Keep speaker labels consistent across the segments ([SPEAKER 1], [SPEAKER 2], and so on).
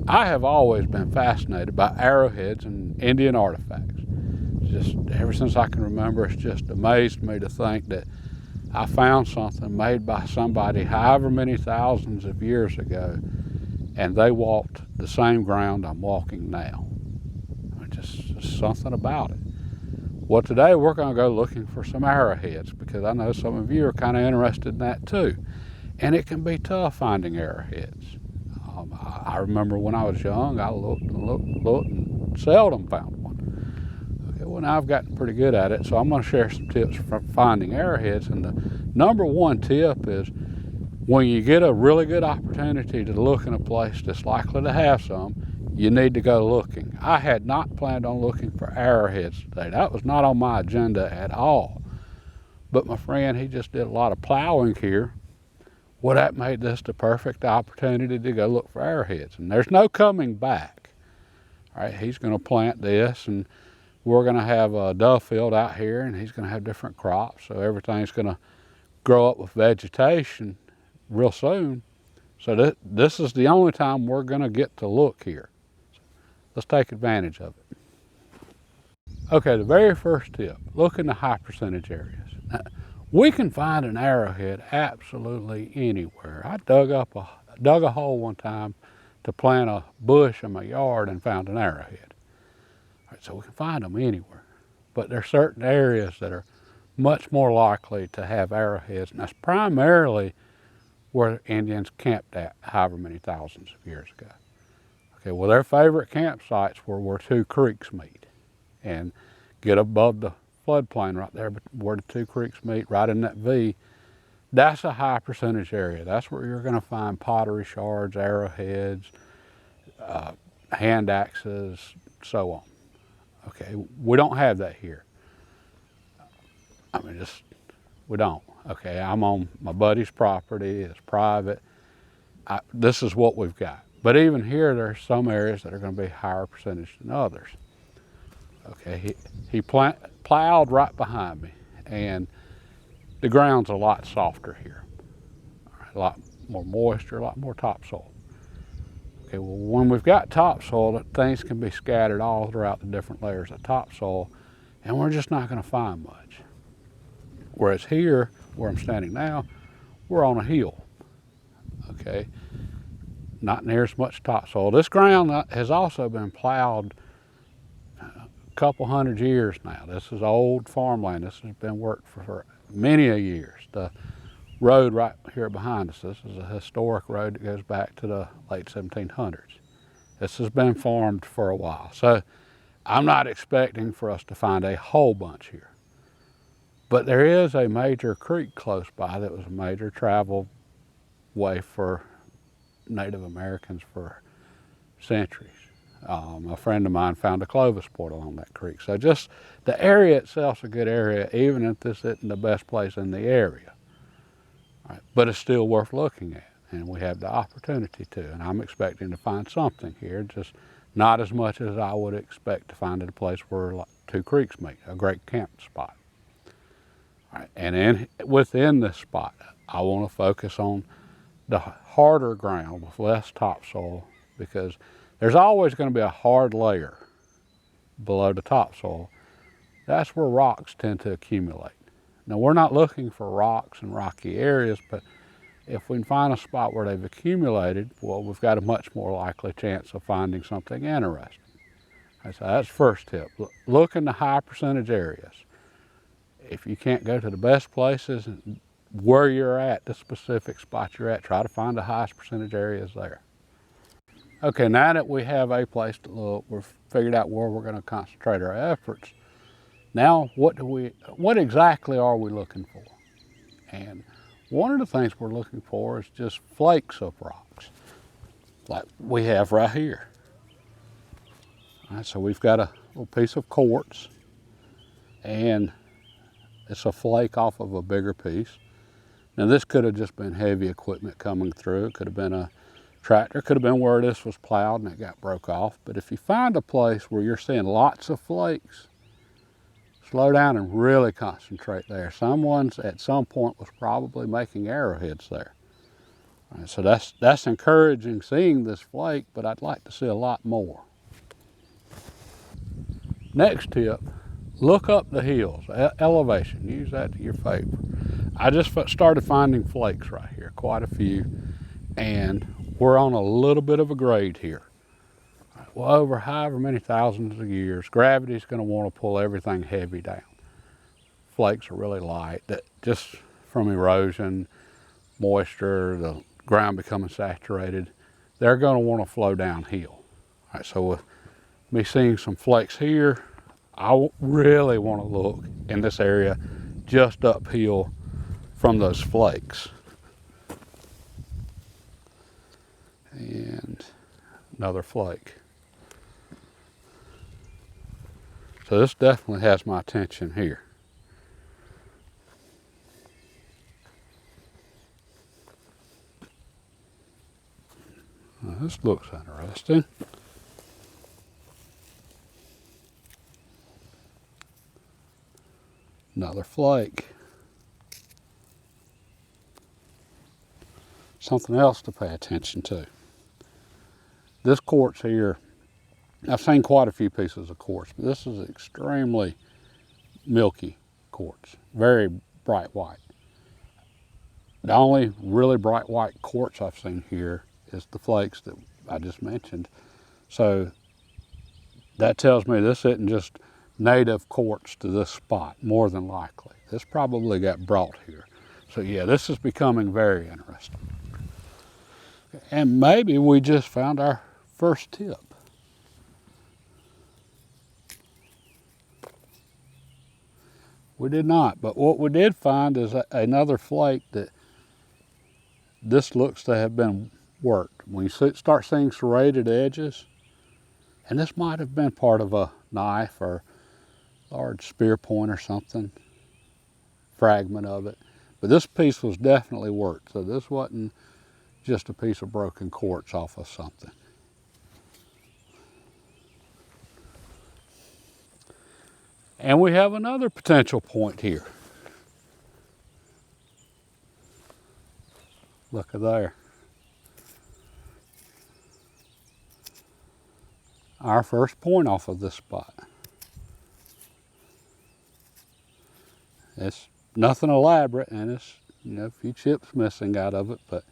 [SPEAKER 1] I have always been fascinated by arrowheads and Indian artifacts. Just ever since I can remember, it's just amazed me to think that I found something made by somebody however many thousands of years ago, and they walked the same ground I'm walking now. Just something about it. Well, today we're going to go looking for some arrowheads because I know some of you are kind of interested in that too. And it can be tough finding arrowheads. I remember when I was young, I looked and seldom found one. Okay, well, now I've gotten pretty good at it, so I'm going to share some tips for finding arrowheads. And the number one tip is when you get a really good opportunity to look in a place that's likely to have some, you need to go looking. I had not planned on looking for arrowheads today. That was not on my agenda at all. But my friend, he just did a lot of plowing here. Well, that made this the perfect opportunity to go look for arrowheads. And there's no coming back. All right, he's going to plant this, and we're going to have a dove field out here, and he's going to have different crops. So everything's going to grow up with vegetation real soon. So this is the only time we're going to get to look here. Let's take advantage of it. Okay, the very first tip, look in the high percentage areas. Now, we can find an arrowhead absolutely anywhere. I dug a hole one time to plant a bush in my yard and found an arrowhead. All right, so we can find them anywhere. But there are certain areas that are much more likely to have arrowheads, and that's primarily where Indians camped at however many thousands of years ago. Okay, well, their favorite campsites were where two creeks meet, and get above the floodplain right there where the two creeks meet, right in that V. That's a high percentage area. That's where you're going to find pottery shards, arrowheads, hand axes, so on. Okay, we don't have that here. I mean, we don't. Okay, I'm on my buddy's property, it's private. This is what we've got. But even here, there's some areas that are going to be higher percentage than others. Okay, he plowed right behind me, and the ground's a lot softer here. A lot more moisture, a lot more topsoil. Okay, well, when we've got topsoil, things can be scattered all throughout the different layers of topsoil, and we're just not going to find much. Whereas here, where I'm standing now, we're on a hill. Okay, not near as much topsoil. This ground has also been plowed couple hundred years now. This is old farmland. This has been worked for many a years. The road right here behind us, this is a historic road that goes back to the late 1700s. This has been farmed for a while. So I'm not expecting for us to find a whole bunch here. But there is a major creek close by that was a major travel way for Native Americans for centuries. A friend of mine found a Clovis port along that creek. So just the area itself is a good area, even if this isn't the best place in the area. Right, but it's still worth looking at, and we have the opportunity to. And I'm expecting to find something here, just not as much as I would expect to find at a place where two creeks meet, a great camp spot. All right, and within this spot, I want to focus on the harder ground with less topsoil, because there's always going to be a hard layer below the topsoil. That's where rocks tend to accumulate. Now, we're not looking for rocks in rocky areas, but if we can find a spot where they've accumulated, well, we've got a much more likely chance of finding something interesting. So that's the first tip. Look in the high percentage areas. If you can't go to the best places, where you're at, the specific spot you're at, try to find the highest percentage areas there. Okay, now that we have a place to look, we've figured out where we're going to concentrate our efforts. Now, what exactly are we looking for? And one of the things we're looking for is just flakes of rocks, like we have right here. All right, so we've got a little piece of quartz, and it's a flake off of a bigger piece. Now, this could have just been heavy equipment coming through. It could have been a tractor, could have been where this was plowed and it got broke off. But if you find a place where you're seeing lots of flakes, slow down and really concentrate there. Someone's at some point was probably making arrowheads there. All right, so that's encouraging seeing this flake, but I'd like to see a lot more. Next tip, look up the hills, elevation, use that to your favor. I just started finding flakes right here, quite a few, and we're on a little bit of a grade here. Well, over however many thousands of years, gravity's going to want to pull everything heavy down. Flakes are really light, that just from erosion, moisture, the ground becoming saturated, they're going to want to flow downhill. All right, so with me seeing some flakes here, I really want to look in this area just uphill from those flakes. And another flake. So this definitely has my attention here. Now, this looks interesting. Another flake. Something else to pay attention to. This quartz here, I've seen quite a few pieces of quartz, but this is extremely milky quartz, very bright white. The only really bright white quartz I've seen here is the flakes that I just mentioned. So that tells me this isn't just native quartz to this spot, more than likely. This probably got brought here. So yeah, this is becoming very interesting. And maybe we just found our first tip. We did not, but what we did find is another flake that this looks to have been worked. When you start seeing serrated edges, and this might have been part of a knife or large spear point or something, fragment of it. But this piece was definitely worked, so this wasn't just a piece of broken quartz off of something. And we have another potential point here. Look at there. Our first point off of this spot. It's nothing elaborate, and it's, you know, a few chips missing out of it, but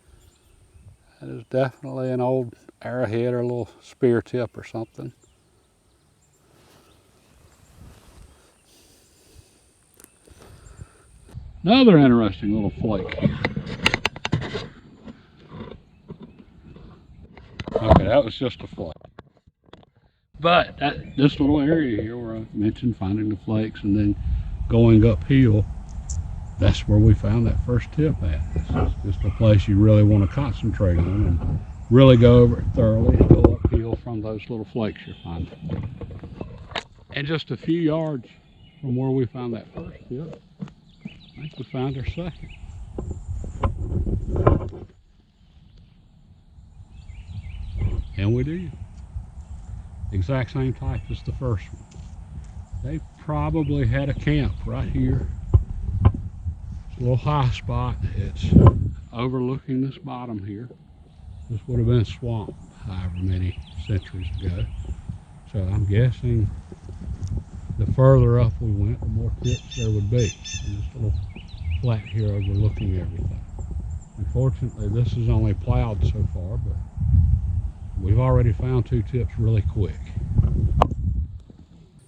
[SPEAKER 1] that is definitely an old arrowhead or a little spear tip or something. Another interesting little flake here. Okay, that was just a flake. But this little area here where I mentioned finding the flakes and then going uphill, that's where we found that first tip at. This is just a place you really want to concentrate on and really go over it thoroughly and go uphill from those little flakes you're finding. And just a few yards from where we found that first tip, I think we found our second. And we did. Exact same type as the first one. They probably had a camp right here. It's a little high spot. It's overlooking this bottom here. This would have been a swamp however many centuries ago. So I'm guessing the further up we went, the more tips there would be. And this little flat here overlooking everything. Unfortunately, this is only plowed so far, but we've already found two tips really quick.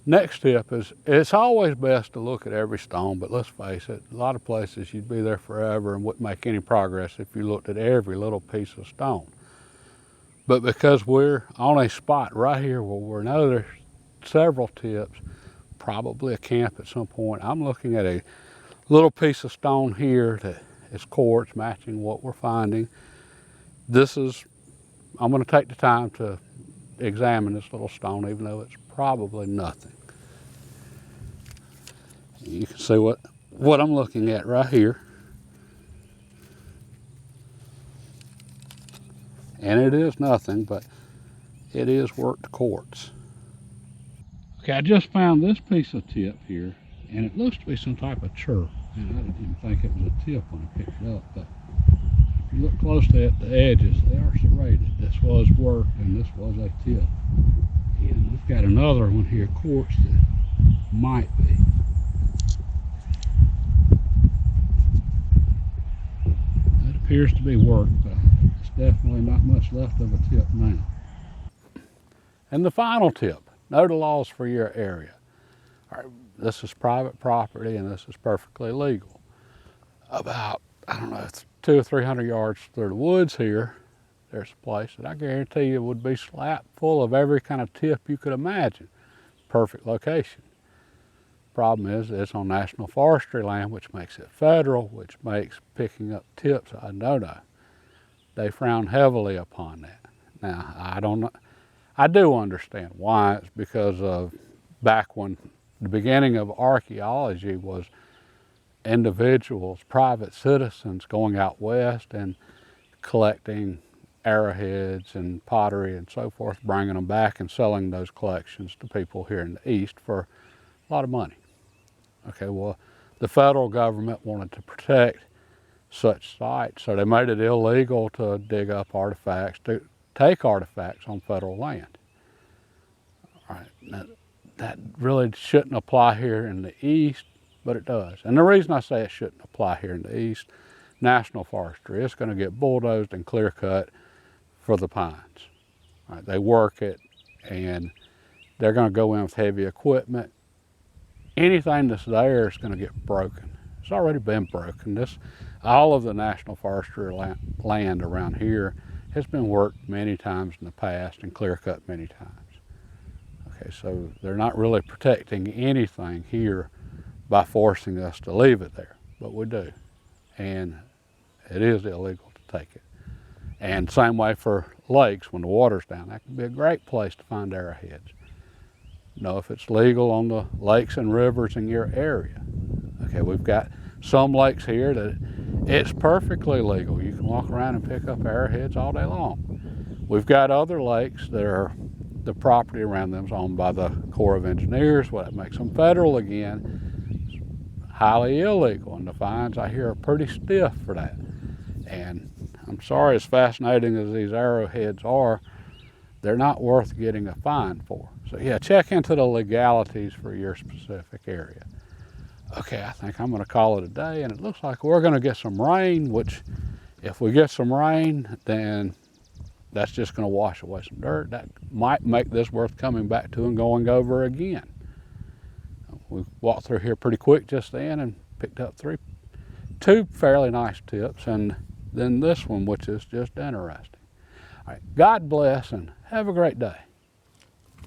[SPEAKER 1] Next tip is, it's always best to look at every stone, but let's face it, a lot of places you'd be there forever and wouldn't make any progress if you looked at every little piece of stone. But because we're on a spot right here where we know there's several tips, probably a camp at some point, I'm looking at a little piece of stone here that is quartz matching what we're finding. I'm going to take the time to examine this little stone, even though it's probably nothing. You can see what I'm looking at right here. And it is nothing, but it is worked quartz. Okay, I just found this piece of tip here, and it looks to be some type of chirp. And I didn't even think it was a tip when I picked it up, but If you look closely at the edges, they are serrated. This was work and this was a tip. And we've got another one here, quartz, that might be. That appears to be work, but it's definitely not much left of a tip now. And the final tip, know the laws for your area. All right, this is private property and this is perfectly legal. About, I don't know, 200 or 300 yards through the woods here, there's a place that I guarantee you would be slap full of every kind of tip you could imagine. Perfect location. Problem is, it's on national forestry land, which makes it federal, which makes picking up tips a no-no. They frown heavily upon that. Now, I don't know. I do understand why. It's because of back when the beginning of archaeology was individuals, private citizens going out west and collecting arrowheads and pottery and so forth, bringing them back and selling those collections to people here in the East for a lot of money. Okay, well, the federal government wanted to protect such sites, so they made it illegal to dig up artifacts, to take artifacts on federal land. All right, now, that really shouldn't apply here in the East, but it does. And the reason I say it shouldn't apply here in the East, national forestry, it's going to get bulldozed and clear cut for the pines. All right, they work it and they're going to go in with heavy equipment. Anything that's there is going to get broken. It's already been broken. All of the national forestry land around here has been worked many times in the past and clear cut many times. Okay, so they're not really protecting anything here by forcing us to leave it there, but we do. And it is illegal to take it. And same way for lakes, when the water's down, that can be a great place to find arrowheads. Know if it's legal on the lakes and rivers in your area. Okay, we've got some lakes here that it's perfectly legal. You can walk around and pick up arrowheads all day long. We've got other lakes that are, the property around them is owned by the Corps of Engineers. Well, that makes them federal again. It's highly illegal, and the fines I hear are pretty stiff for that. And I'm sorry, as fascinating as these arrowheads are, they're not worth getting a fine for. So yeah, check into the legalities for your specific area. Okay, I think I'm going to call it a day, and it looks like we're going to get some rain, which if we get some rain, then that's just going to wash away some dirt. That might make this worth coming back to and going over again. We walked through here pretty quick just then and picked up two fairly nice tips, and then this one, which is just interesting. All right, God bless and have a great day.